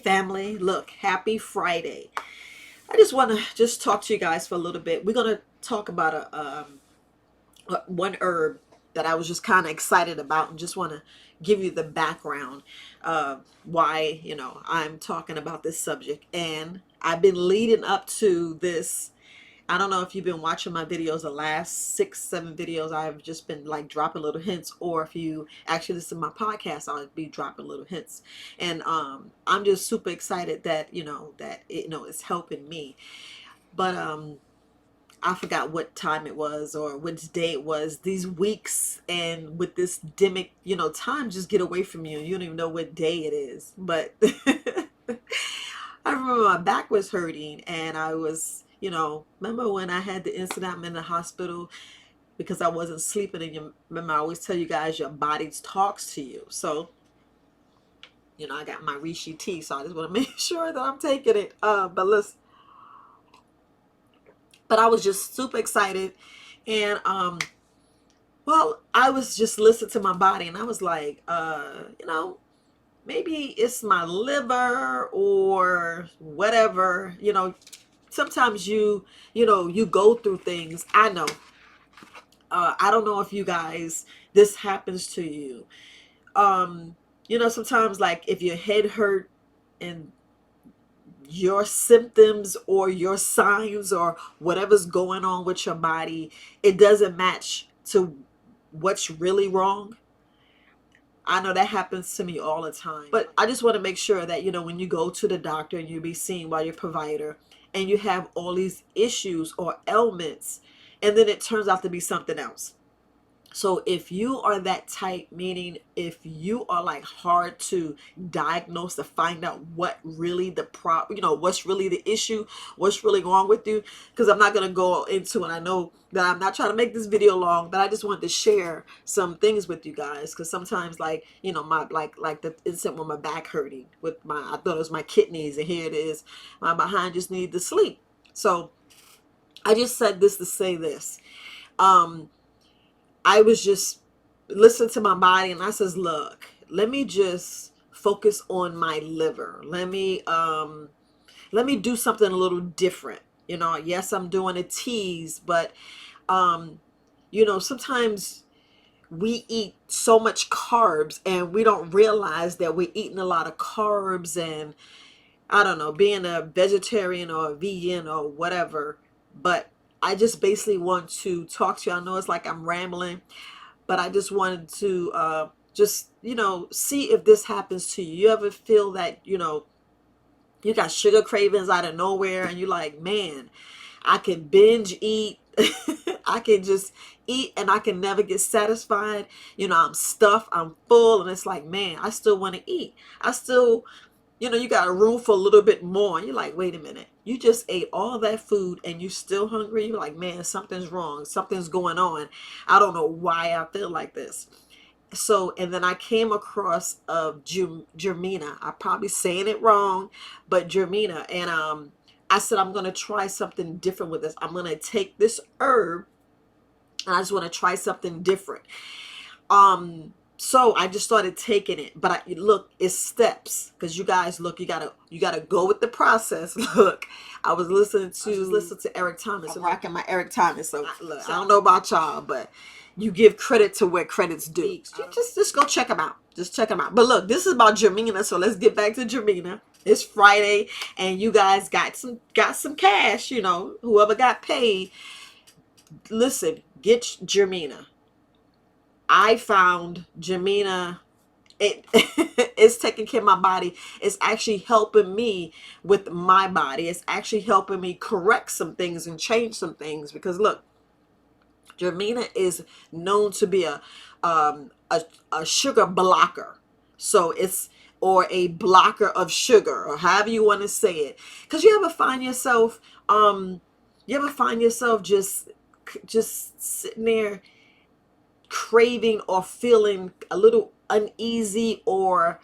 family. Look, happy Friday. I just want to just talk to you guys for a little bit. We're going to talk about one herb that I was just kind of excited about, and just want to give you the background why, I'm talking about this subject. And I've been leading up to this. I don't know if you've been watching my videos, the last 6, 7 videos, I've just been like dropping little hints, or if you actually listen to my podcast, I'll be dropping little hints. And I'm just super excited that, it's helping me. But I forgot what time it was or which day it was. These weeks and with this demic, time just get away from you. You don't even know what day it is. But I remember my back was hurting, and I was, remember when I had the incident, I'm in the hospital because I wasn't sleeping. And remember, I always tell you guys, your body talks to you. So, I got my reishi tea, so I just want to make sure that I'm taking it. But listen, but I was just super excited. And, well, I was just listening to my body, and I was like, maybe it's my liver or whatever. Sometimes you go through things. I know. I don't know if you guys, this happens to you. Sometimes, like, if your head hurt and your symptoms or your signs or whatever's going on with your body, it doesn't match to what's really wrong. I know that happens to me all the time. But I just want to make sure that, when you go to the doctor and you be seen by your provider, and you have all these issues or ailments, and then it turns out to be something else. So if you are that type, meaning if you are like hard to diagnose, to find out what really what's really the issue, what's really wrong with you, because I'm not going to go into, and I know that I'm not trying to make this video long, but I just wanted to share some things with you guys, because sometimes, like, my like the incident with my back hurting with I thought it was my kidneys, and here it is, my behind just needed to sleep. So I just said this to say this. I was just listening to my body, and I says, look, let me just focus on my liver. Let me do something a little different. Yes, I'm doing a tease, but sometimes we eat so much carbs and we don't realize that we're eating a lot of carbs. And I don't know, being a vegetarian or a vegan or whatever, but I just basically want to talk to you. I know it's like I'm rambling, but I just wanted to just, see if this happens to you. You ever feel that, you got sugar cravings out of nowhere, and you're like, man, I can binge eat. I can just eat and I can never get satisfied. I'm stuffed, I'm full, and it's like, man, I still want to eat. I still, you got a room for a little bit more. And you're like, wait a minute. You just ate all that food and you still hungry? You're like, man, something's wrong. Something's going on. I don't know why I feel like this. So, and then I came across Gymnema. I'm probably saying it wrong, but Gymnema. And I said, I'm going to try something different with this. I'm going to take this herb, and I just want to try something different. So I just started taking it, but look, it's steps, because you guys, look, you gotta go with the process. Look, I was listening to Eric Thomas. I'm rocking my Eric Thomas. So look, I don't know about y'all, but you give credit to where credit's due. Just go check them out. Just check them out. But look, this is about Gymnema, so let's get back to Gymnema. It's Friday, and you guys got some cash. Whoever got paid, listen, get Gymnema. I found Gymnema, it's taking care of my body. It's actually helping me with my body. It's actually helping me correct some things and change some things, because look, Gymnema is known to be a sugar blocker. So it's, or a blocker of sugar, or however you want to say it. Because you ever find yourself just sitting there craving or feeling a little uneasy, or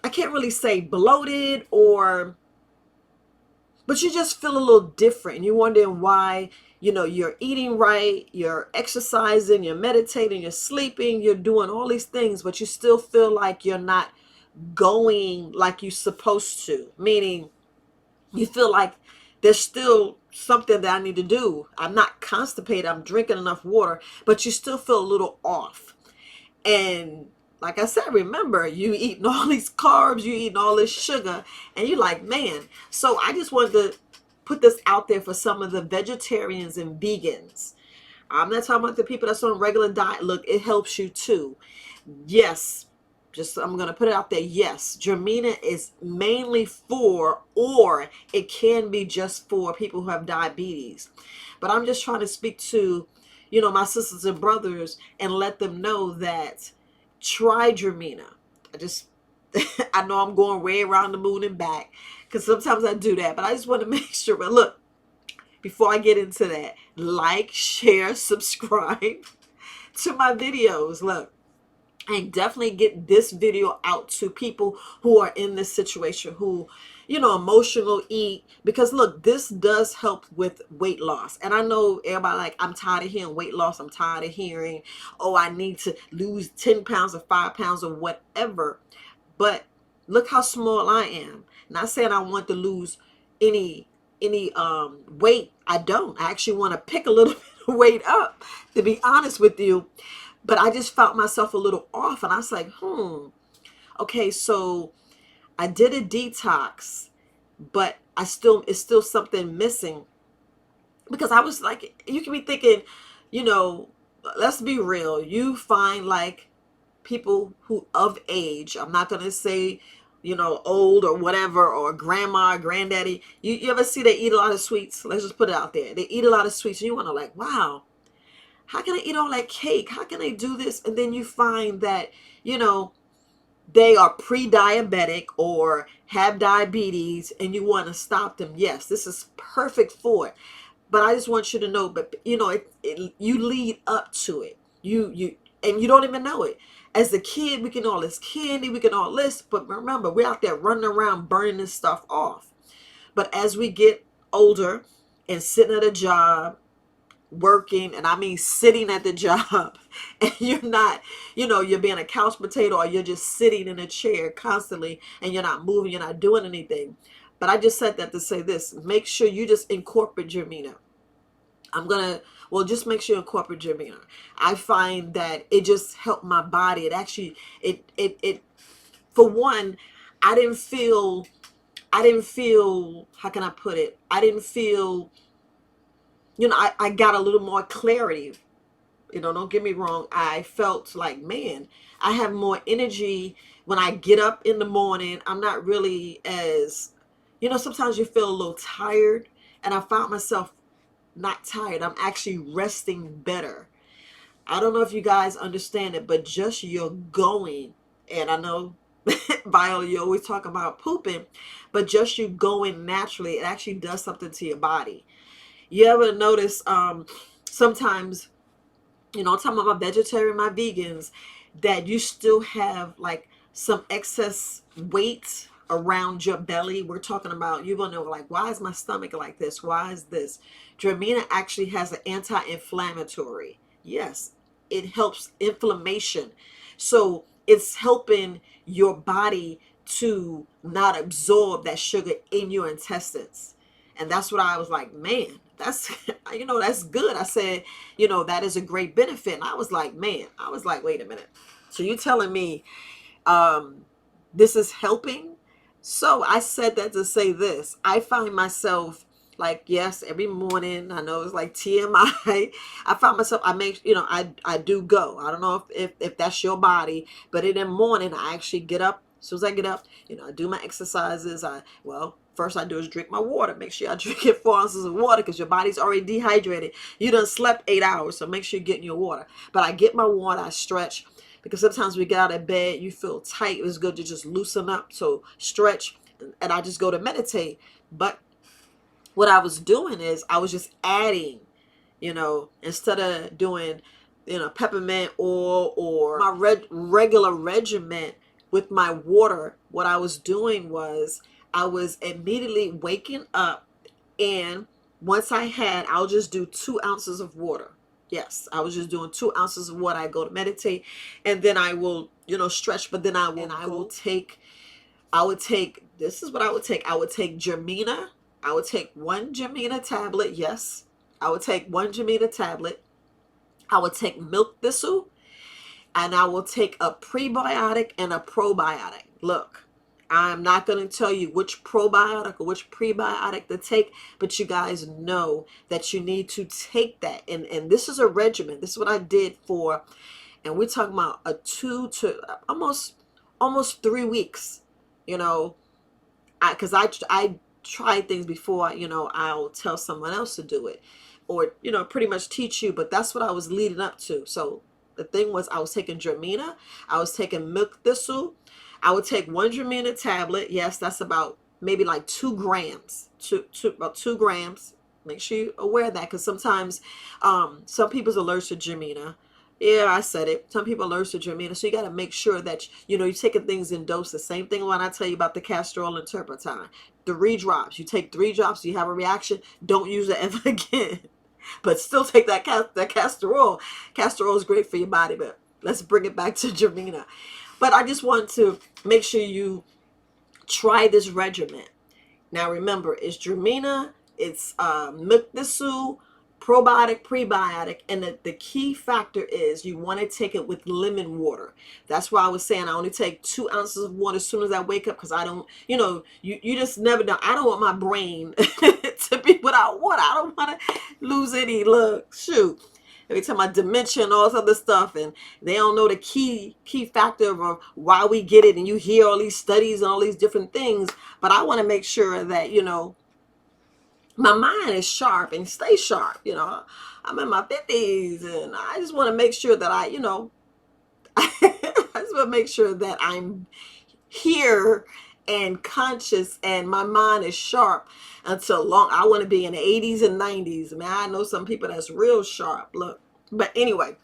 I can't really say bloated, but you just feel a little different, and you're wondering why. You're eating right, you're exercising, you're meditating, you're sleeping, you're doing all these things, but you still feel like you're not going like you're supposed to, meaning you feel like there's still something that I need to do. I'm not constipated, I'm drinking enough water, but you still feel a little off. And like I said, remember, you eating all these carbs, you eating all this sugar, and you're like, man. So I just wanted to put this out there for some of the vegetarians and vegans. I'm not talking about the people that's on regular diet. Look, it helps you too. Yes, just I'm going to put it out there. Yes, Gymnema is mainly for, or it can be just for people who have diabetes. But I'm just trying to speak to, my sisters and brothers and let them know that try Gymnema. I just, I know I'm going way around the moon and back because sometimes I do that, but I just want to make sure. But look, before I get into that, like, share, subscribe to my videos. Look, and definitely get this video out to people who are in this situation, who, emotional eat, because look, this does help with weight loss. And I know everybody like, I'm tired of hearing weight loss. I'm tired of hearing, oh, I need to lose 10 pounds or 5 pounds or whatever. But look how small I am. Not saying I want to lose any weight. I don't. I actually want to pick a little bit of weight up, to be honest with you. But I just felt myself a little off, and I was like, okay, so I did a detox, but it's still something missing. Because I was like, you can be thinking, let's be real. You find like people who of age, I'm not going to say, old or whatever, or grandma, or granddaddy. You ever see they eat a lot of sweets? Let's just put it out there. They eat a lot of sweets, and you want to like, wow, how can I eat all that cake? How can I do this? And then you find that, they are pre-diabetic or have diabetes and you want to stop them. Yes, this is perfect for it. But I just want you to know, but you lead up to it. And you don't even know it. As a kid, we can all this candy, we can all this, but remember, we're out there running around burning this stuff off. But as we get older and sitting at a job, working, and I mean sitting at the job, and you're not, you're being a couch potato, or you're just sitting in a chair constantly and you're not moving, you're not doing anything. But I just said that to say this: make sure you just incorporate Gymnema. Just make sure you incorporate Gymnema. I find that it just helped my body. It actually, it for one, I didn't feel, how can I put it? I didn't feel, I got a little more clarity. Don't get me wrong. I felt like, man, I have more energy when I get up in the morning. I'm not really as, sometimes you feel a little tired, and I found myself not tired. I'm actually resting better. I don't know if you guys understand it, but just your going, and I know Viola, you always talk about pooping, but just you going naturally, it actually does something to your body. You ever notice sometimes, I'm talking about my vegetarian, my vegans, that you still have like some excess weight around your belly. We're talking about, you're going to know, like, why is my stomach like this? Why is this? Gymnema actually has an anti-inflammatory. Yes, it helps inflammation. So it's helping your body to not absorb that sugar in your intestines. And that's what I was like, man, that's, that's good. I said, that is a great benefit. And I was like, wait a minute. So you telling me this is helping? So I said that to say this. I find myself like, yes, every morning, I know it's like TMI. I find myself, I do go. I don't know if that's your body, but in the morning, I actually get up. As soon as I get up, I do my exercises. First I do is drink my water. Make sure I drink 4 ounces of water, because your body's already dehydrated. You done slept 8 hours, so make sure you're getting your water. But I get my water, I stretch, because sometimes we get out of bed, you feel tight. It's good to just loosen up. So stretch, and I just go to meditate. But what I was doing is I was just adding, instead of doing, peppermint oil or my regular regimen with my water, what I was doing was I was immediately waking up, and once I'll just do 2 ounces of water. Yes, I was just doing 2 ounces of water. I go to meditate, and then I will, stretch. But then I will take. I would take. This is what I would take. I would take Gymnema. I would take one Gymnema tablet. Yes, I would take one Gymnema tablet. I would take milk thistle, and I will take a prebiotic and a probiotic. Look, I'm not going to tell you which probiotic or which prebiotic to take, but you guys know that you need to take that. And this is a regimen. This is what I did for, and we're talking about a 2 to almost 3 weeks. You know, I tried things before. I'll tell someone else to do it, or pretty much teach you. But that's what I was leading up to. So the thing was, I was taking Gymnema, I was taking milk thistle, I would take one Gymnema tablet. Yes, that's about maybe like 2 grams, about 2 grams. Make sure you're aware of that, because sometimes some people's allergic to Gymnema. Yeah, I said it. Some people are allergic to Gymnema, so you got to make sure that you're taking things in doses. Same thing when I tell you about the castor oil and turpentine. 3 drops. You take 3 drops. You have a reaction. Don't use it ever again. But still take that castor oil. Castor oil is great for your body, but let's bring it back to Gymnema. But I just want to make sure you try this regimen. Now remember, it's Gymnema, it's milk thistle, probiotic, prebiotic, and the key factor is you want to take it with lemon water. That's why I was saying I only take 2 ounces of water as soon as I wake up, because I don't, you just never know. I don't want my brain to be without water. I don't want to lose any, look, shoot. Every time I dementia and all this other stuff, and they don't know the key factor of why we get it, and you hear all these studies and all these different things, but I want to make sure that, my mind is sharp and stay sharp. I'm in my 50s, and I just want to make sure that I just want to make sure that I'm here and conscious, and my mind is sharp until long. I want to be in the 80s and 90s. Man, I know some people that's real sharp. Look, but anyway,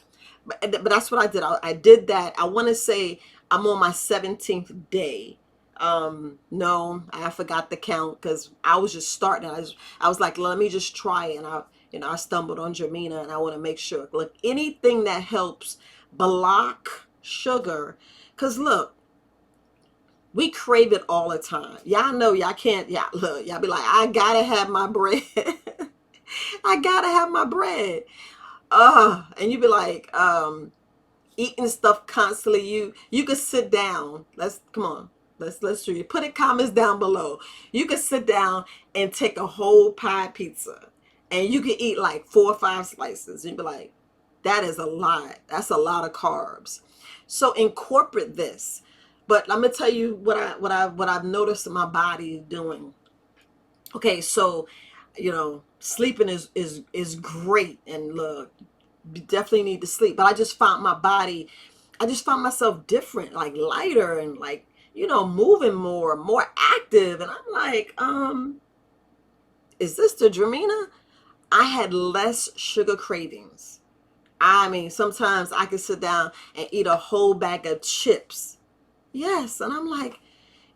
but that's what I did. I did that. I want to say I'm on my 17th day. No, I forgot the count, because I was just starting. I was like, let me just try it. And I stumbled on Gymnema, and I want to make sure. Look, anything that helps block sugar, because look, we crave it all the time. Y'all know y'all can't. Yeah, look, y'all be like, I gotta have my bread. I gotta have my bread. And you be like, eating stuff constantly. You could sit down. Come on. Let's do you. Put in comments down below. You could sit down and take a whole pie pizza, and you can eat like 4 or 5 slices. You'd be like, that is a lot. That's a lot of carbs. So incorporate this. But I'm gonna tell you what I've noticed my body doing. Okay, so sleeping is great, and look, you definitely need to sleep. But I just found myself different, like lighter, and like moving more active. And I'm like, is this the Gymnema? I had less sugar cravings. I mean, sometimes I could sit down and eat a whole bag of chips. Yes, and I'm like,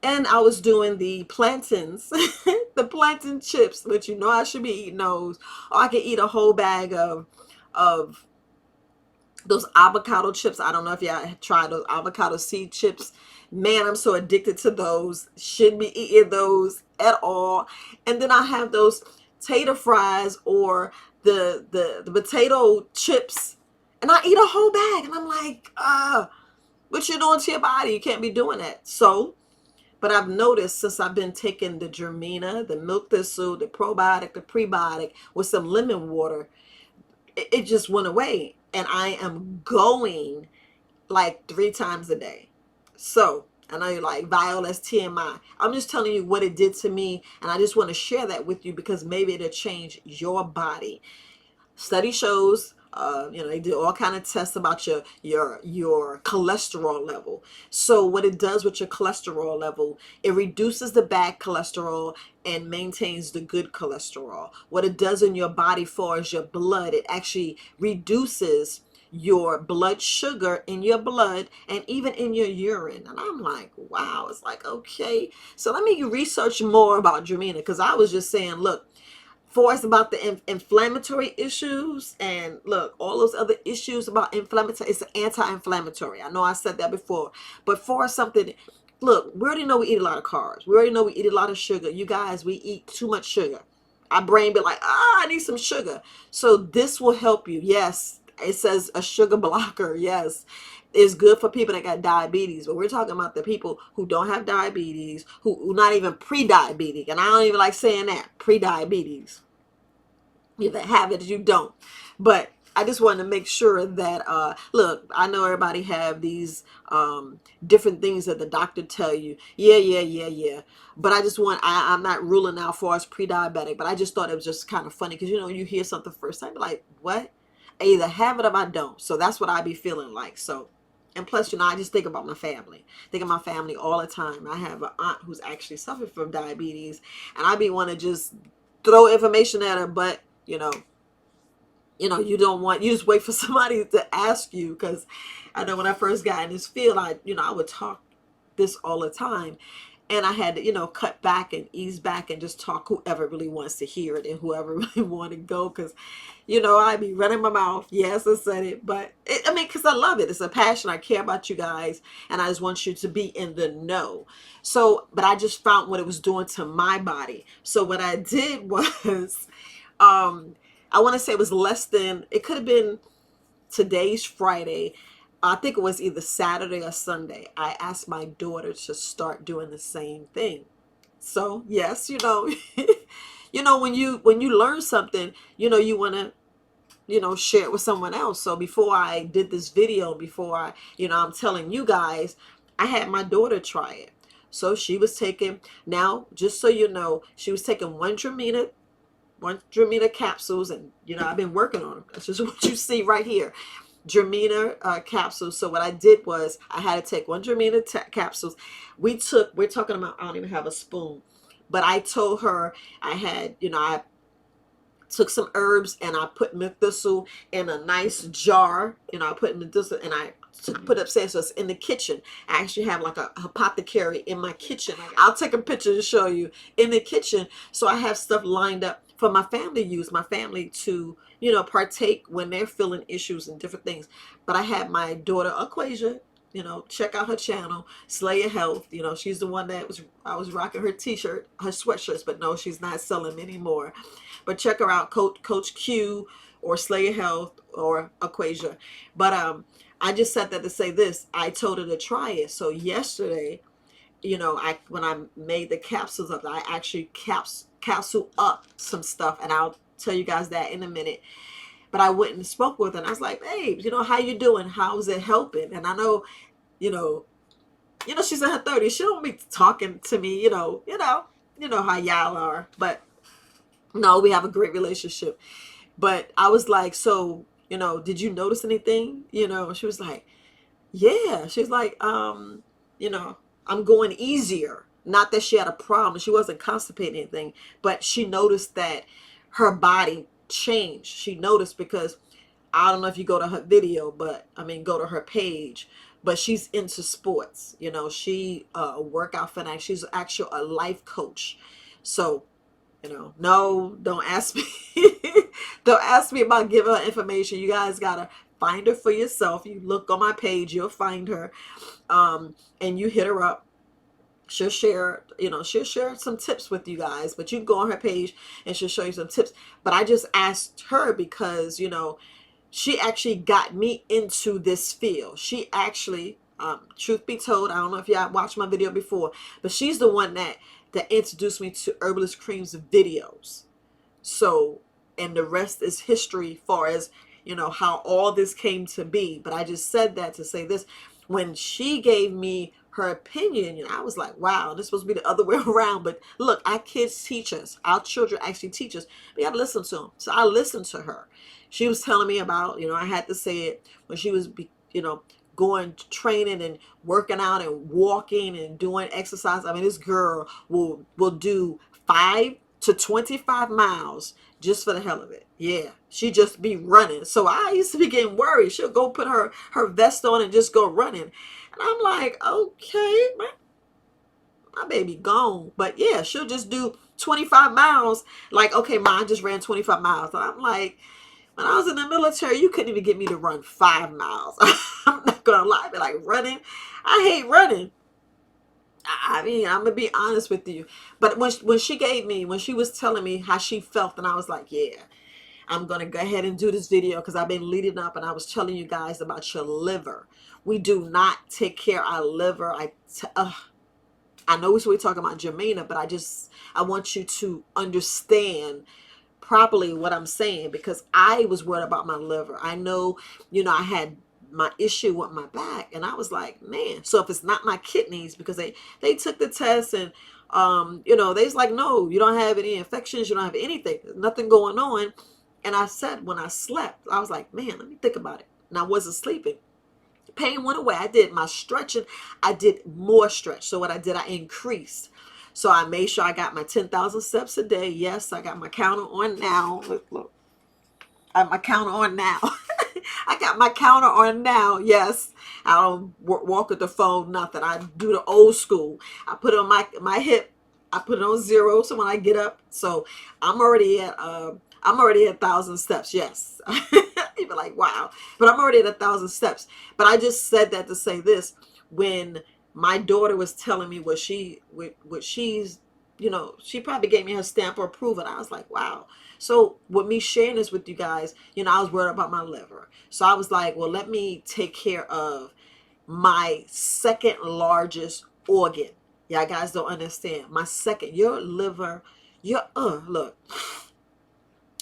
and I was doing the plantains, the plantain chips, which I should be eating those. Or I could eat a whole bag of those avocado chips. I don't know if y'all tried those avocado seed chips. Man, I'm so addicted to those. Shouldn't be eating those at all. And then I have those tater fries, or the potato chips, and I eat a whole bag. And I'm like, what you doing to your body? You can't be doing that. So, but I've noticed since I've been taking the Gymnema, the milk thistle, the probiotic, the prebiotic with some lemon water, it just went away. And I am going like 3 times a day. So, I know you're like, VIola's TMI. I'm just telling you what it did to me. And I just want to share that with you, because maybe it'll change your body. Study shows, they do all kind of tests about your cholesterol level. So what it does with your cholesterol level, it reduces the bad cholesterol and maintains the good cholesterol. What it does in your body for is your blood. It actually reduces your blood sugar in your blood and even in your urine. And I'm like, wow. It's like, okay. So let me research more about Gymnema, because I was just saying, look, for us about the inflammatory issues, and look, all those other issues about inflammatory, it's anti-inflammatory. I know I said that before, but for something, look, we already know we eat a lot of carbs. We already know we eat a lot of sugar. You guys, we eat too much sugar. Our brain be like, I need some sugar. So this will help you. Yes, it says a sugar blocker. Yes, it's good for people that got diabetes, but we're talking about the people who don't have diabetes, who not even pre-diabetic, and I don't even like saying that, pre-diabetes. You either have it or you don't. But I just wanted to make sure that look, I know everybody have these different things that the doctor tell you. Yeah. But I just I'm not ruling out for us pre-diabetic, but I just thought it was just kind of funny because, you know, you hear something first time, like, what? I either have it or I don't. So that's what I be feeling like. So, and plus, you know, I just think about my family. Think of my family all the time. I have an aunt who's actually suffered from diabetes, and I be want to just throw information at her, but you don't want, you just wait for somebody to ask you, because I know when I first got in this field, I would talk this all the time, and I had to, cut back and ease back and just talk whoever really wants to hear it and whoever really want to go, because I'd be running my mouth. Yes, I said it, but because I love it. It's a passion. I care about you guys, and I just want you to be in the know. So, but I just found what it was doing to my body. So what I did was, I want to say it was less than, it could have been today's Friday. I think it was either Saturday or Sunday. I asked my daughter to start doing the same thing. So yes, when you learn something, you want to, share it with someone else. So before I did this video, before I'm telling you guys, I had my daughter try it. So she was taking, now, just so you know, she was taking one Dramina capsules, and I've been working on them. That's just what you see right here, Dramina capsules. So what I did was I had to take one Dramina capsules. We're talking about, I don't even have a spoon, but I told her I had, I took some herbs and I put milk thistle in a nice jar. I put milk thistle and I put upstairs. So it's in the kitchen. I actually have like a apothecary in my kitchen. I'll take a picture to show you in the kitchen. So I have stuff lined up for my family use, my family to, partake when they're feeling issues and different things. But I had my daughter, Aquasia, check out her channel, Slay Your Health. She's the one that I was rocking her t-shirt, her sweatshirts, but no, she's not selling them anymore. But check her out, Coach Q or Slay Your Health or Aquasia. But I just said that to say this. I told her to try it. So yesterday, when I made the capsules up, I actually capsule up some stuff, and I'll tell you guys that in a minute. But I went and spoke with her, and I was like, babe, how you doing? How is it helping? And I know, she's in her 30s. She don't be talking to me, how y'all are. But no, we have a great relationship. But I was like, so, did you notice anything? She was like, yeah. She was like, I'm going easier. Not that she had a problem. She wasn't constipating anything, but she noticed that her body changed. She noticed because I don't know if you go to her video, but go to her page, but she's into sports. She a workout fanatic. She's actually a life coach. So, no, don't ask me. Don't ask me about giving her information. You guys gotta find her for yourself. You look on my page, you'll find her, and you hit her up. She'll share some tips with you guys, but you can go on her page and she'll show you some tips. But I just asked her because, she actually got me into this field. She actually, truth be told, I don't know if y'all watched my video before, but she's the one that introduced me to Herbalist Cream's videos. So, and the rest is history far as, how all this came to be. But I just said that to say this. When she gave me her opinion, I was like, wow, this is supposed to be the other way around. But look, our kids teach us. Our children actually teach us. We got to listen to them. So I listened to her. She was telling me about, I had to say it, when she was, going training and working out and walking and doing exercise. This girl will do 5 to 25 miles just for the hell of it. Yeah, she just be running. So I used to be getting worried. She'll go put her vest on and just go running. And I'm like, okay, my baby gone. But yeah, she'll just do 25 miles. Like, okay, ma, I just ran 25 miles. And I'm like, when I was in the military, you couldn't even get me to run 5 miles. I'm not gonna lie, but like running, I hate running. I mean, I'm gonna be honest with you. But when she was telling me how she felt, and I was like, yeah, I'm gonna go ahead and do this video because I've been leading up, and I was telling you guys about your liver. We do not take care of our liver. I know we're talking about Gymnema, but I want you to understand properly what I'm saying, because I was worried about my liver. I know, I had my issue with my back, and I was like, man, so if it's not my kidneys, because they took the test, and they was like, no, you don't have any infections, you don't have anything, there's nothing going on. And I said, when I slept, I was like, man, let me think about it. And I wasn't sleeping. Pain went away. I did my stretching. I did more stretch. So what I did, I increased. So I made sure I got my 10,000 steps a day. Yes, I got my counter on now. Look. I have my counter on now. I got my counter on now. Yes. I don't walk with the phone, nothing. I do the old school. I put it on my hip. I put it on zero. So when I get up, so I'm already at 1,000 steps. Yes. You'd be like, wow. But I'm already at 1,000 steps. But I just said that to say this. When my daughter was telling me what she's, she probably gave me her stamp or approval. I was like, wow. So with me sharing this with you guys, I was worried about my liver. So I was like, well, let me take care of my second largest organ. Yeah, guys don't understand. My second, your liver, look,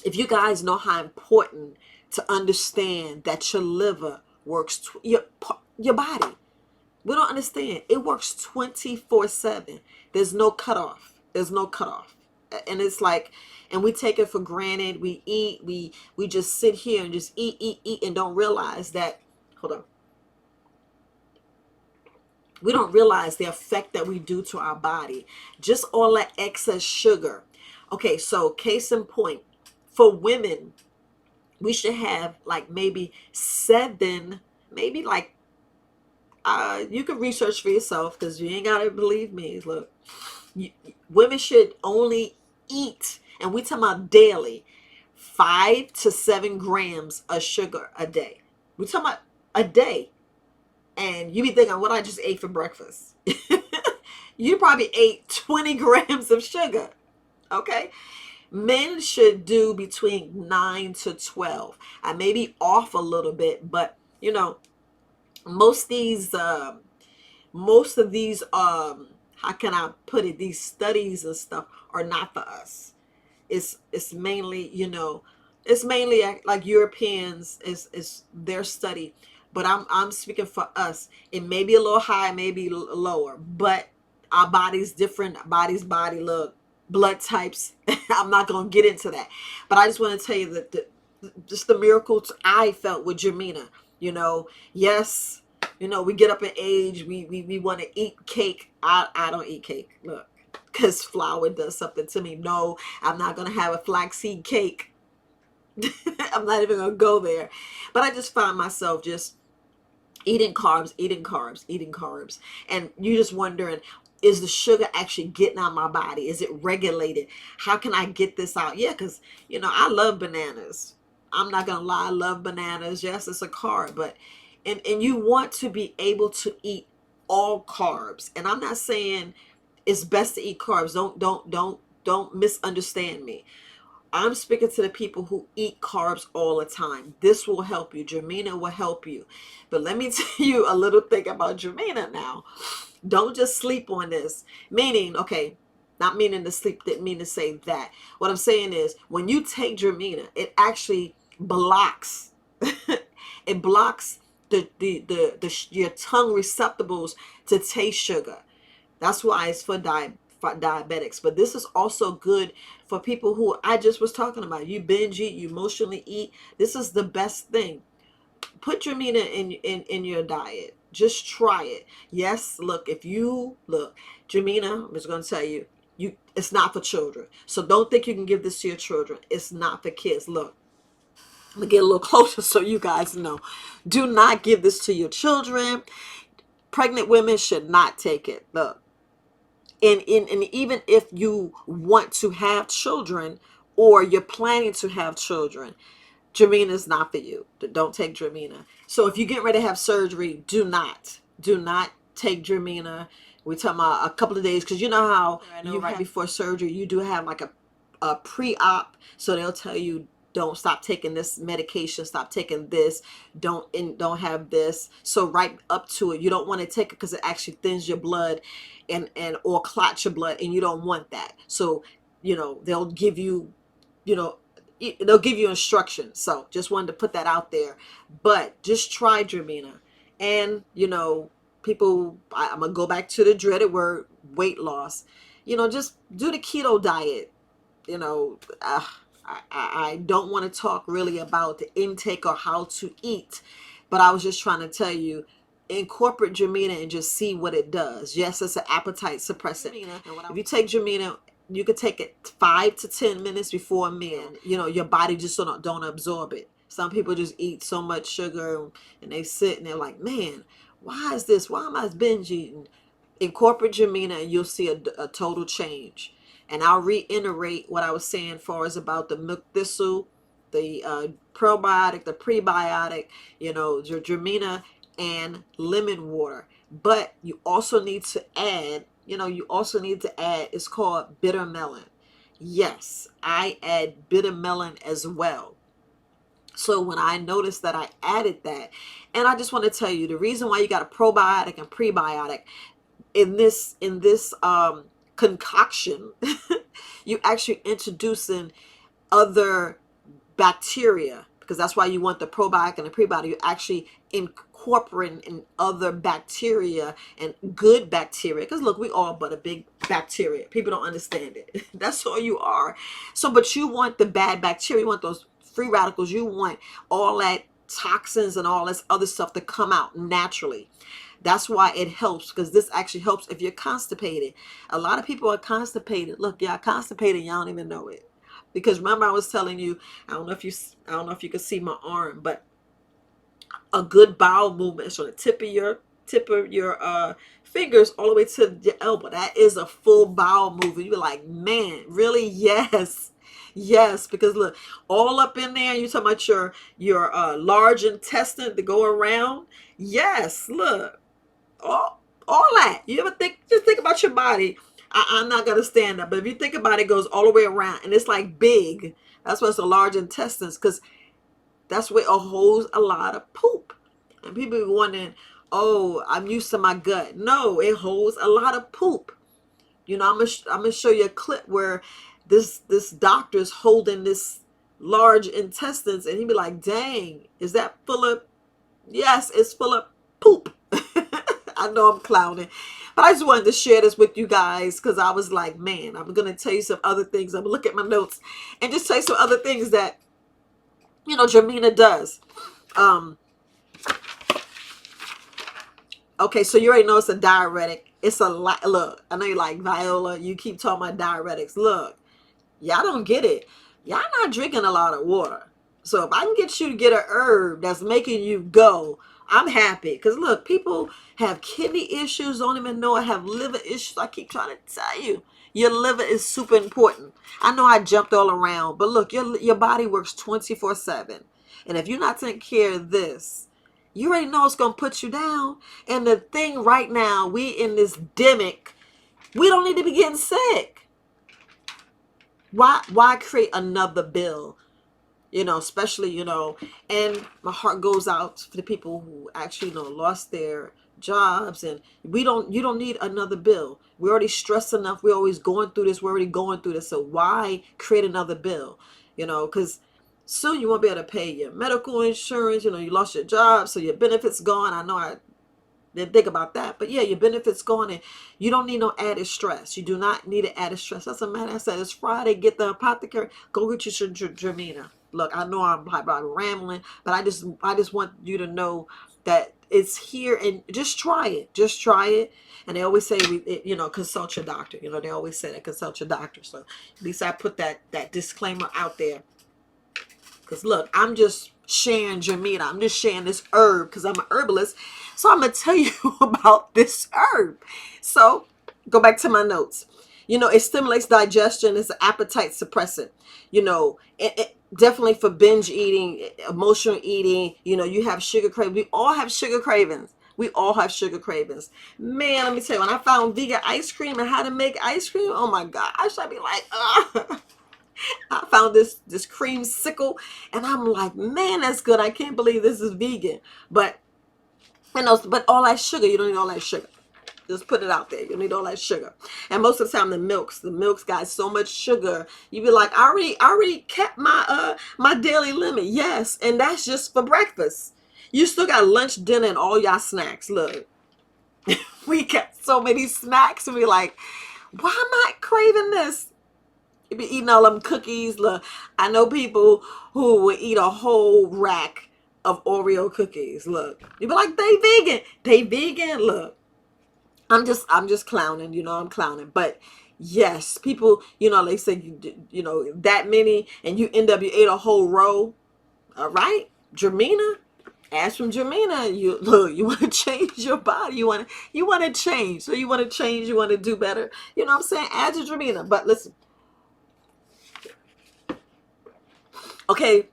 if you guys know how important to understand that your liver works, your body. We don't understand. It works 24/7. There's no cutoff. There's no cutoff. And it's like, and we take it for granted. We eat, we just sit here and just eat, and don't realize that, hold on. We don't realize the effect that we do to our body. Just all that excess sugar. Okay, so case in point, for women, we should have like maybe maybe like you can research for yourself because you ain't gotta believe me. Look, women should only eat, and we talking about daily, 5 to 7 grams of sugar a day. We talking about a day, and you be thinking what I just ate for breakfast. You probably ate 20 grams of sugar. Okay, men should do between 9 to 12. I may be off a little bit, but most these most of these how can I put it, these studies and stuff are not for us. It's mainly, it's mainly like Europeans is their study, but I'm speaking for us. It may be a little high, maybe lower, but our body's different. Body look, blood types. I'm not gonna get into that, but I just want to tell you that just the miracles I felt with Gymnema. Yes, we get up in age, we want to eat cake. I don't eat cake. Look, because flour does something to me. No, I'm not going to have a flaxseed cake. I'm not even going to go there. But I just find myself just eating carbs, eating carbs, eating carbs. And you just wondering, is the sugar actually getting out of my body? Is it regulated? How can I get this out? Yeah, because, I love bananas. I'm not going to lie. I love bananas. Yes, it's a carb, but, and you want to be able to eat all carbs. And I'm not saying it's best to eat carbs. Don't misunderstand me. I'm speaking to the people who eat carbs all the time. This will help you. Gymnema will help you. But let me tell you a little thing about Gymnema now. Don't just sleep on this. Meaning, okay, not meaning to sleep, didn't mean to say that. What I'm saying is, when you take Gymnema, it actually blocks, it blocks your tongue receptacles to taste sugar. That's why it's for diabetics. But this is also good for people who I just was talking about. You binge eat, you emotionally eat. This is the best thing. Put your meat in your diet. Just try it. Yes, look, if you look, Gymnema, I'm just gonna tell you, it's not for children. So don't think you can give this to your children. It's not for kids. Look, I'm gonna get a little closer so you guys know. Do not give this to your children. Pregnant women should not take it. Look, And even if you want to have children or you're planning to have children, Dramina is not for you. Don't take Dramina. So if you get ready to have surgery, do not take Dramina. We're talking about a couple of days, because you know how right before surgery you do have like a pre-op, so they'll tell you, don't stop taking this medication, stop taking this, don't have this. So right up to it, you don't want to take it because it actually thins your blood and or clots your blood, and you don't want that. So they'll give you, you know they'll give you instructions. So just wanted to put that out there. But just try Dramina. And people, I'm gonna go back to the dreaded word, weight loss. Just do the keto diet. you know I don't want to talk really about the intake or how to eat, but I was just trying to tell you, incorporate Dramina and just see what it does. Yes, it's an appetite suppressant. If you take Dramina, you could take it 5 to 10 minutes before a meal. Your body just don't absorb it. Some people just eat so much sugar and they sit and they're like, man, why is this? Why am I binge eating? Incorporate Gymnema and you'll see a total change. And I'll reiterate what I was saying far as about the milk thistle, the probiotic, the prebiotic, your Gymnema and lemon water. But you also need to add, it's called bitter melon. Yes, I add bitter melon as well. So when I noticed that, I added that. And I just want to tell you, the reason why you got a probiotic and prebiotic in this concoction, you actually introducing other bacteria, because that's why you want the probiotic and the prebiotic. You're actually incorporating in other bacteria and good bacteria, because look, we all but a big bacteria. People don't understand it. That's all you are. So but you want the bad bacteria, you want those free radicals, you want all that toxins and all this other stuff to come out naturally. That's why it helps, because this actually helps if you're constipated. A lot of people are constipated. Look, y'all constipated, y'all don't even know it. Because remember I was telling you, I don't know if you can see my arm, but a good bowel movement is from the tip of your fingers all the way to your elbow. That is a full bowel movement. You're like, man, really? Yes. Yes, because look, all up in there, you talking about your large intestine to go around. Yes, look, all that. You ever just think about your body. I'm not gonna stand up, but if you think about it, it goes all the way around, and it's like big. That's why it's a large intestines, because that's where it holds a lot of poop. And people be wondering, oh, I'm used to my gut. No, it holds a lot of poop. I'm gonna show you a clip where this doctor's holding this large intestines, and he'd be like, dang, is that full of? Yes, it's full of poop. I know I'm clowning, but I just wanted to share this with you guys, because I was like, man, I'm going to tell you some other things. I'm going to look at my notes and just tell you some other things that, Dramina does. Okay, so you already know it's a diuretic. It's a lot. Look, I know you like VIola. You keep talking about diuretics. Look, y'all don't get it. Y'all not drinking a lot of water. So if I can get you to get a herb that's making you go, I'm happy. Because look, people have kidney issues, don't even know it, have liver issues. I keep trying to tell you, your liver is super important. I know I jumped all around, but look, your body works 24/7. And if you're not taking care of this, you already know it's going to put you down. And the thing right now, we in this demic, we don't need to be getting sick. Why create another bill? Especially, and my heart goes out to the people who actually, lost their jobs, and you don't need another bill. We're already stressed enough. We're always going through this. We're already going through this. So why create another bill? Because soon you won't be able to pay your medical insurance. You lost your job, so your benefits gone. I know I didn't think about that, but yeah, your benefits gone, and you don't need no added stress. You do not need an added stress. That's a matter. I said, it's Friday. Get the apothecary. Go get you some Dramina. Look, I know I'm rambling, but I just want you to know that it's here, and just try it. Just try it. And they always say, consult your doctor. They always say that, consult your doctor. So at least I put that disclaimer out there. Because look, I'm just sharing Dramina. I'm just sharing this herb because I'm an herbalist. So I'm going to tell you about this herb. So Go back to my notes. It stimulates digestion. It's an appetite suppressant. It definitely for binge eating, emotional eating. You have sugar cravings. We all have sugar cravings. We all have sugar cravings. Man, let me tell you, when I found vegan ice cream and how to make ice cream, oh my gosh, I'd be like, I found this creamsicle, and I'm like, man, that's good. I can't believe this is vegan. But but all that sugar, you don't need all that sugar. Just put it out there. You need all that sugar. And most of the time the milks got so much sugar. You be like, I already kept my daily limit. Yes, and that's just for breakfast. You still got lunch, dinner, and all y'all snacks. Look, we got so many snacks, and we like, why am I craving this? You be eating all them cookies. Look, I know people who would eat a whole rack of Oreo cookies. Look, you be like, they vegan. They vegan. Look, I'm just clowning, I'm clowning. But yes, people, they say that many, and you ate a whole row. All right, Gymnema. As from Gymnema, you want to change your body. You want to change. So you want to change. You want to do better. You know what I'm saying? Add to Gymnema. But listen, okay.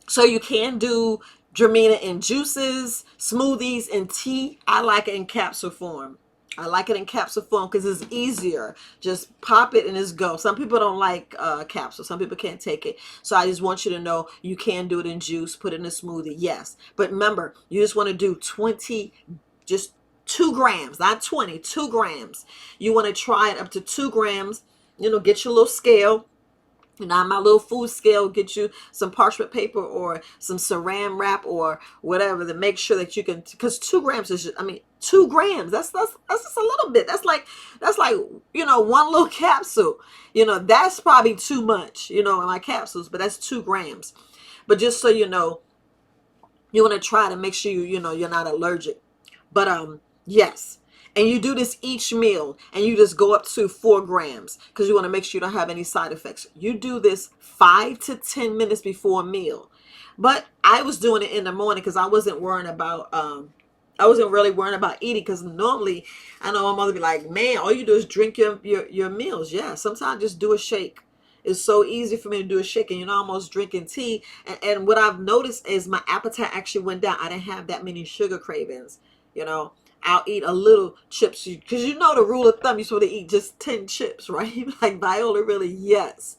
So you can do Gymnema in juices, smoothies, and tea. I like it in capsule form. I like it in capsule form because it's easier. Just pop it and it's go. Some people don't like capsules. Some people can't take it. So I just want you to know you can do it in juice, put it in a smoothie. Yes. But remember, you just want to do 20, just 2 grams, not 20, 2 grams. You want to try it up to 2 grams. Get your little scale. Now my little food scale, get you some parchment paper or some saran wrap or whatever to make sure that you can, because 2 grams is, 2 grams. That's just a little bit. That's like one little capsule. That's probably too much. In my capsules, but that's 2 grams. But just so you know, you want to try to make sure you're not allergic. But yes. And you do this each meal, and you just go up to 4 grams because you want to make sure you don't have any side effects. You do this 5 to 10 minutes before a meal. But I was doing it in the morning because I wasn't really worrying about eating, because normally I know my mother be like, man, all you do is drink your meals. Yeah, sometimes just do a shake. It's so easy for me to do a shake, and almost drinking tea. And what I've noticed is my appetite actually went down. I didn't have that many sugar cravings. I'll eat a little chips, because the rule of thumb, you're supposed to eat just 10 chips, right? Like Viola, really, yes.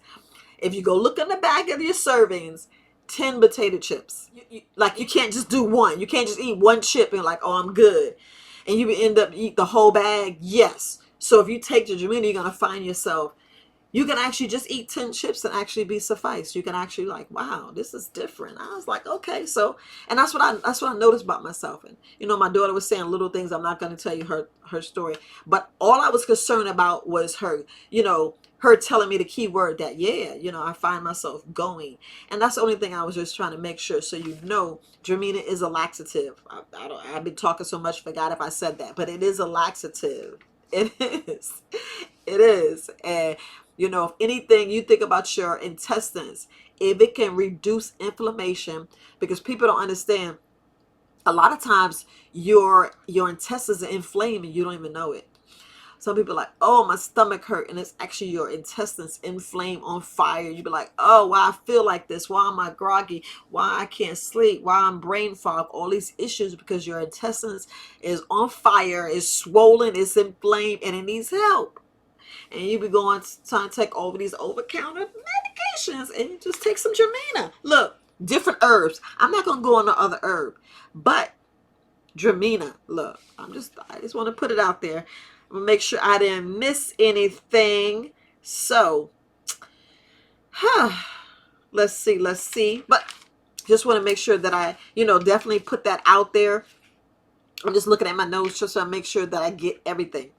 If you go look in the back of your servings, 10 potato chips. Like, you can't just do one. You can't just eat one chip and like, oh, I'm good. And you end up eat the whole bag. Yes. So if you take the Gymnema, you're going to find yourself, you can actually just eat 10 chips and actually be sufficed. You can actually like, wow, this is different. I was like, okay. So, and that's what I noticed about myself. And, my daughter was saying little things. I'm not going to tell you her story, but all I was concerned about was her telling me the key word that, yeah, I find myself going. And that's the only thing I was just trying to make sure. So, Gymnema is a laxative. I've been talking so much, forgot if I said that, but it is a laxative. It is. It is. And, if anything, you think about your intestines, if it can reduce inflammation, because people don't understand, a lot of times your intestines are inflamed and you don't even know it. Some people are like, oh, my stomach hurt, and it's actually your intestines inflamed, on fire. You be like, oh, why I feel like this? Why am I groggy? Why I can't sleep? Why I'm brain fog? All these issues because your intestines is on fire, is swollen, is inflamed, and it needs help. And you be trying to take over these over-counter medications, and you just take some Gymnema. Look, different herbs. I'm not gonna go on the other herb, but Gymnema. Look, I just want to put it out there. I'm gonna make sure I didn't miss anything. So, let's see. But just want to make sure that I, definitely put that out there. I'm just looking at my notes just to make sure that I get everything.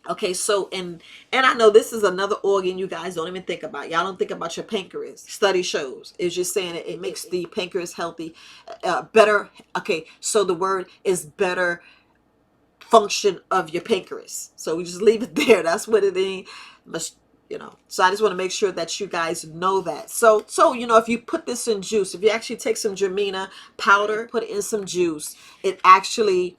Okay, so and I know this is another organ you guys don't even think about. Y'all don't think about your pancreas. Study shows it's just saying it makes the pancreas healthy, better. Okay, so the word is better function of your pancreas. So we just leave it there. That's what it is. So I just want to make sure that you guys know that. So if you put this in juice, if you actually take some Gymnema powder, put it in some juice, it actually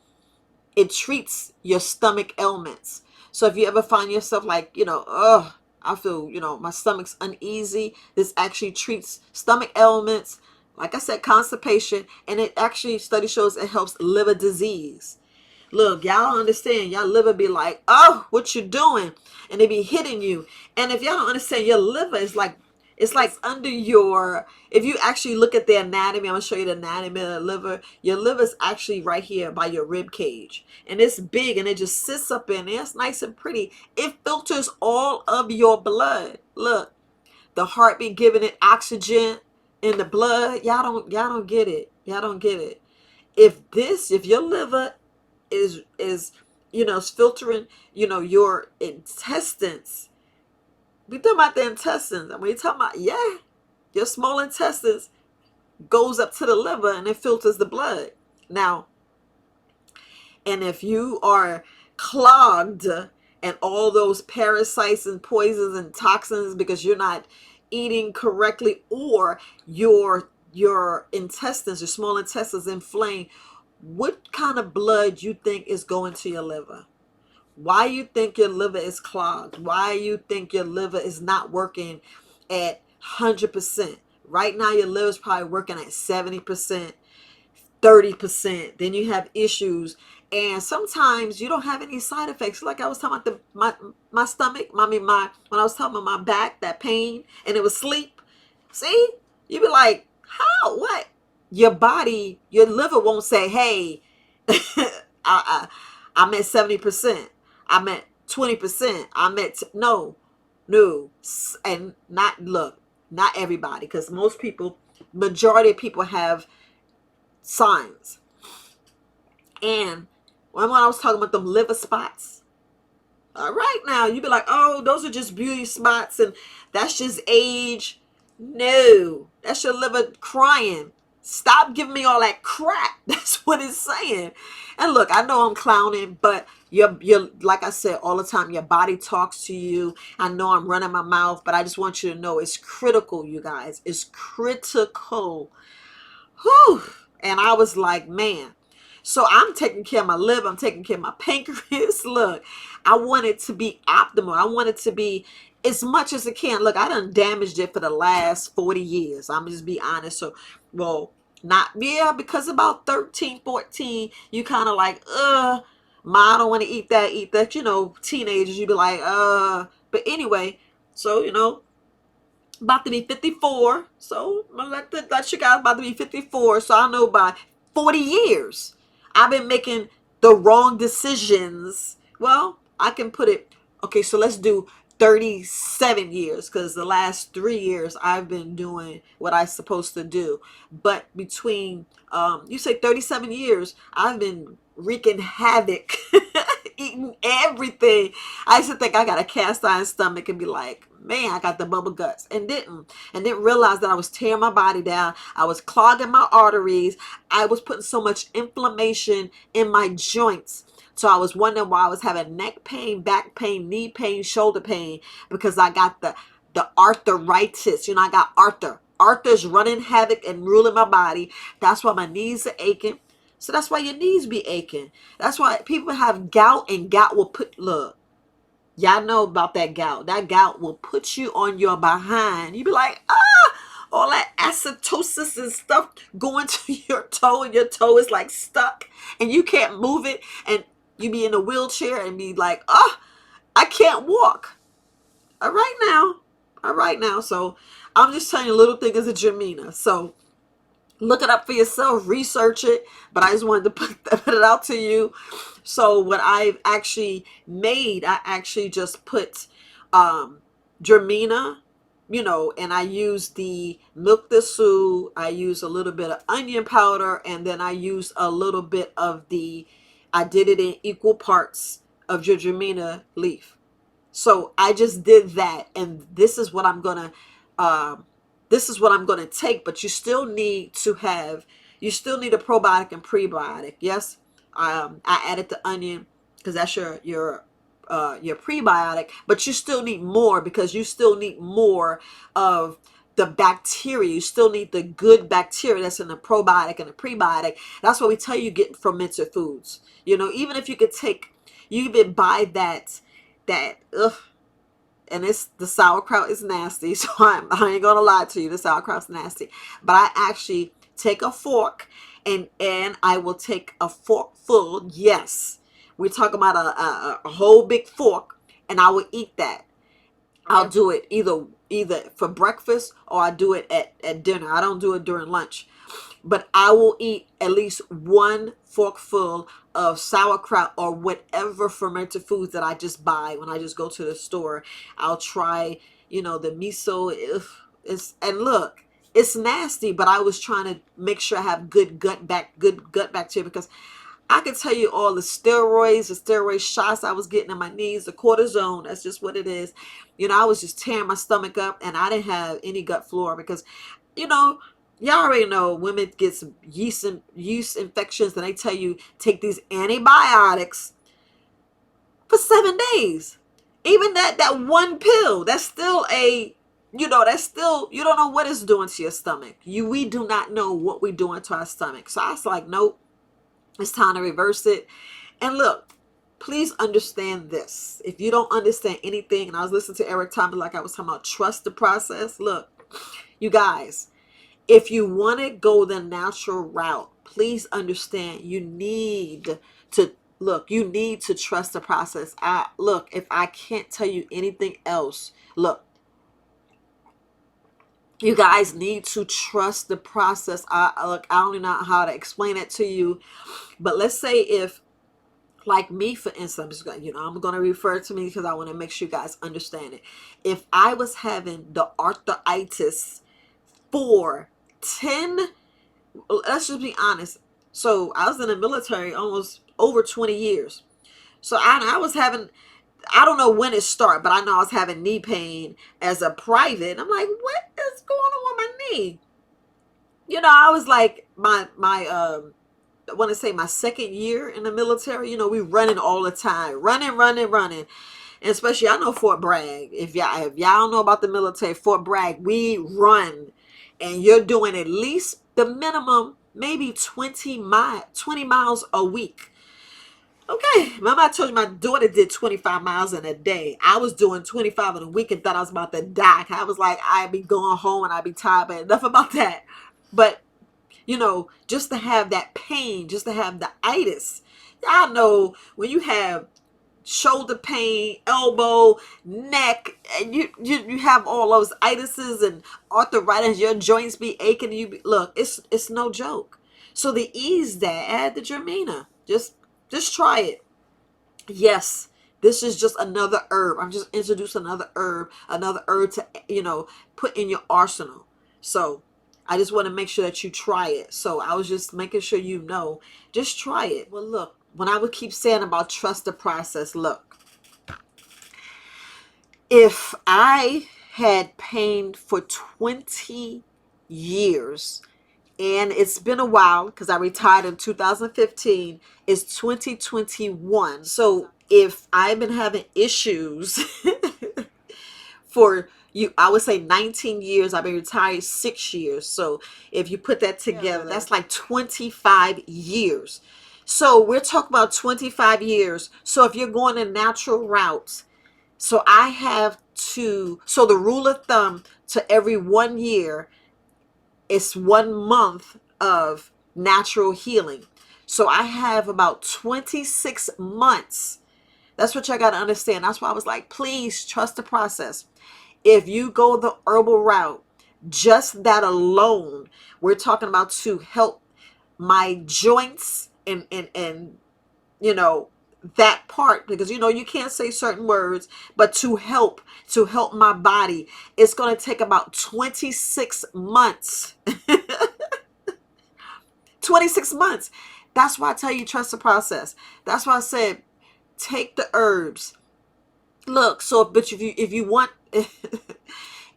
It treats your stomach ailments. So if you ever find yourself like, oh, I feel, my stomach's uneasy, this actually treats stomach ailments. Like I said, constipation, and it actually, study shows it helps liver disease. Look, y'all don't understand. Y'all liver be like, oh, what you doing? And they be hitting you. And if y'all don't understand, your liver is like, it's like under your, if you actually look at the anatomy, I'm going to show you the anatomy of the liver. Your liver is actually right here by your rib cage. And it's big and it just sits up in there. It's nice and pretty. It filters all of your blood. Look, the heart be giving it oxygen in the blood. Y'all don't get it. Y'all don't get it. If your liver is is filtering your intestines, we talking about the intestines, and we talking about, your small intestines goes up to the liver and it filters the blood. Now, and if you are clogged and all those parasites and poisons and toxins because you're not eating correctly, or your intestines, your small intestines inflamed, what kind of blood you think is going to your liver? Why you think your liver is clogged? Why you think your liver is not working at 100%? Right now your liver is probably working at 70%, 30%. Then you have issues, and sometimes you don't have any side effects. Like I was talking about my stomach, when I was talking about my back, that pain, and it was sleep. See, you be like, how? What? Your body, your liver won't say, hey, I'm at 70%. I'm at 20%. No. And not everybody, because majority of people have signs. And when I was talking about them liver spots, all right, now you be like, oh, those are just beauty spots and that's just age. No, that's your liver crying. Stop giving me all that crap. That's what it's saying. And look, I know I'm clowning, but you're like I said all the time, your body talks to you. I know I'm running my mouth, but I just want you to know it's critical, you guys. It's critical. Whew. And I was like, man. So I'm taking care of my liver. I'm taking care of my pancreas. Look, I want it to be optimal. I want it to be as much as it can. Look, I done damaged it for the last 40 years. I'm just be honest. So, well, not, yeah, because about 13, 14, you kind of like, ma, I don't want to eat that, teenagers, you be like, but anyway, so, about to be 54. So I'm gonna let you guys, about to be 54. So I know by 40 years I've been making the wrong decisions. Well, I can put it, okay, so let's do 37 years, because the last 3 years I've been doing what I'm supposed to do. But between you say 37 years, I've been wreaking havoc, eating everything. I used to think I got a cast iron stomach and be like, man, I got the bubble guts, and didn't realize that I was tearing my body down. I was clogging my arteries. I was putting so much inflammation in my joints. So I was wondering why I was having neck pain, back pain, knee pain, shoulder pain, because I got the arthritis. I got Arthur's running havoc and ruling my body. That's why my knees are aching. So that's why your knees be aching. That's why people have gout, and gout will look, y'all know about that gout. That gout will put you on your behind. You be like, all that acetosis and stuff going to your toe, and your toe is like stuck and you can't move it. And you be in a wheelchair and be like, I can't walk. All right now. All right now. So I'm just telling you, little thing is a Gymnema. So look it up for yourself, research it. But I just wanted to put it out to you. So what I've actually made, I actually just put Gymnema, and I use the milk thistle, I use a little bit of onion powder, and then I use a little bit of I did it in equal parts of your Gymnema leaf. So I just did that, and this is what I'm gonna take. But you still need a probiotic and prebiotic. Yes, I added the onion because that's your prebiotic, but you still need more, because you still need more of the bacteria. You still need the good bacteria that's in the probiotic and the prebiotic. That's why we tell you get fermented foods. You know, even if you could take, you even buy that and it's the sauerkraut is nasty. So I ain't gonna lie to you, the sauerkraut's nasty. But I actually take a fork and I will take a fork full. Yes, we're talking about a whole big fork, and I will eat that. I'll do it either for breakfast or I do it at dinner. I don't do it during lunch. But I will eat at least one forkful of sauerkraut or whatever fermented foods that I just buy when I just go to the store. I'll try, the miso. And look, it's nasty, but I was trying to make sure I have good gut bacteria, because I can tell you all the steroid shots I was getting in my knees, the cortisone, that's just what it is. I was just tearing my stomach up, and I didn't have any gut flora because, you know, y'all already know women get some yeast infections, and they tell you take these antibiotics for 7 days. Even that one pill, that's still you don't know what it's doing to your stomach. We do not know what we're doing to our stomach. So I was like, nope, it's time to reverse it. And look, please understand this. If you don't understand anything, and I was listening to Eric Thomas, like I was talking about, trust the process. Look, you guys, if you want to go the natural route, please understand you need to trust the process. If I can't tell you anything else, look, you guys need to trust the process. I don't know how to explain it to you, but let's say if, like me, for instance, I'm going to refer to me because I want to make sure you guys understand it. If I was having the arthritis for 10, let's just be honest. So I was in the military almost over 20 years. So I was having, I don't know when it started, but I know I was having knee pain as a private. And I'm like, what is going on with my knee? I was like, I want to say my second year in the military, we running all the time, running. And especially, I know Fort Bragg. If y'all know about the military, Fort Bragg, we run, and you're doing at least the minimum, maybe 20 miles a week. Okay, remember I told you my daughter did 25 miles in a day. I was doing 25 in a week and thought I was about to die. I was like, I'd be going home and I'd be tired, but enough about that. But just to have that pain, just to have the itis. I know when you have shoulder pain, elbow, neck, and you have all those itises and arthritis, your joints be aching. Look, it's no joke. So to ease that, add the Gymnema. Just try it. Yes, this is just another herb. I'm just introducing another herb to put in your arsenal. So I just want to make sure that you try it. So I was just making sure just try it. Well, look, when I would keep saying about trust the process, look, if I had pain for 20 years, and it's been a while because I retired in 2015, it's 2021. So if I've been having issues for I would say 19 years. I've been retired 6 years. So if you put that together, that's like 25 years. So we're talking about 25 years. So if you're going a natural route, so the rule of thumb to every 1 year, it's 1 month of natural healing. So I have about 26 months. That's what y'all got to understand. That's why I was like, please trust the process. If you go the herbal route, just that alone, we're talking about to help my joints and that part, because you can't say certain words, but to help my body, it's going to take about 26 months. 26 months. That's why I tell you trust the process. That's why I said take the herbs. Look, so but if you want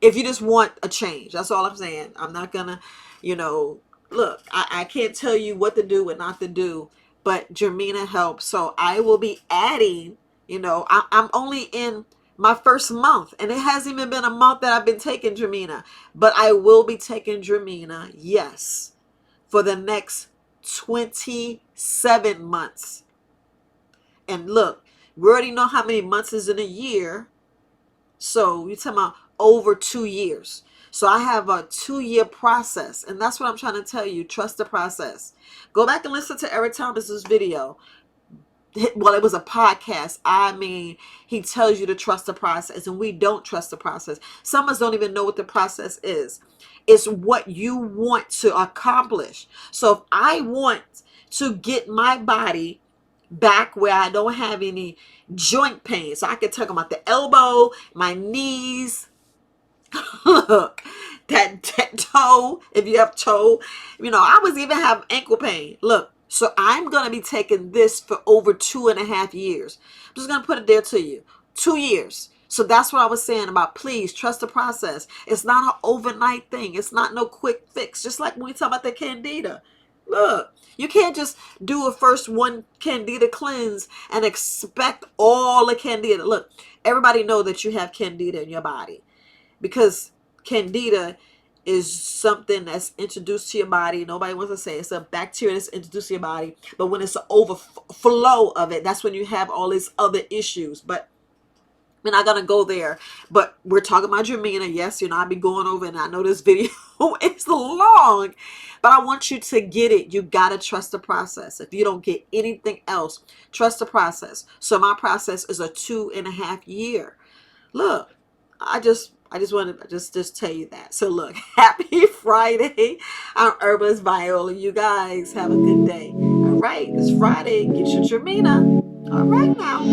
if you just want a change, that's all I'm saying. I'm not gonna, look, I can't tell you what to do and not to do, but Gymnema helps. So I will be adding, I'm only in my first month, and it hasn't even been a month that I've been taking Gymnema, but I will be taking Gymnema, yes, for the next 27 months. And look, we already know how many months is in a year. So you're talking about over 2 years. So I have a 2-year process. And that's what I'm trying to tell you. Trust the process. Go back and listen to Eric Thomas's video. Well, it was a podcast. I mean, he tells you to trust the process, and we don't trust the process. Some of us don't even know what the process is. It's what you want to accomplish. So if I want to get my body back where I don't have any joint pain, so I can talk about the elbow, my knees, that toe, if you have toe, I was even have ankle pain. Look, so I'm going to be taking this for over 2.5 years. I'm just going to put it there to you. 2 years. So that's what I was saying about, please trust the process. It's not an overnight thing. It's not no quick fix. Just like when we talk about the candida. Look, you can't just do a first one candida cleanse and expect all the candida. Look, everybody know that you have candida in your body, because candida is something that's introduced to your body. Nobody wants to say it's a bacteria that's introduced to your body, but when it's an overflow of it, that's when you have all these other issues. But we're not gonna go there. But we're talking about Gymnema. Yes, I'll be going over, and I know this video is long, but I want you to get it. You gotta trust the process. If you don't get anything else, trust the process. So my process is a 2.5 year. Look, I just wanted to just tell you that. So look, happy Friday. I'm Herbalist VIola. You guys have a good day. All right, it's Friday. Get your Gymnema. All right now.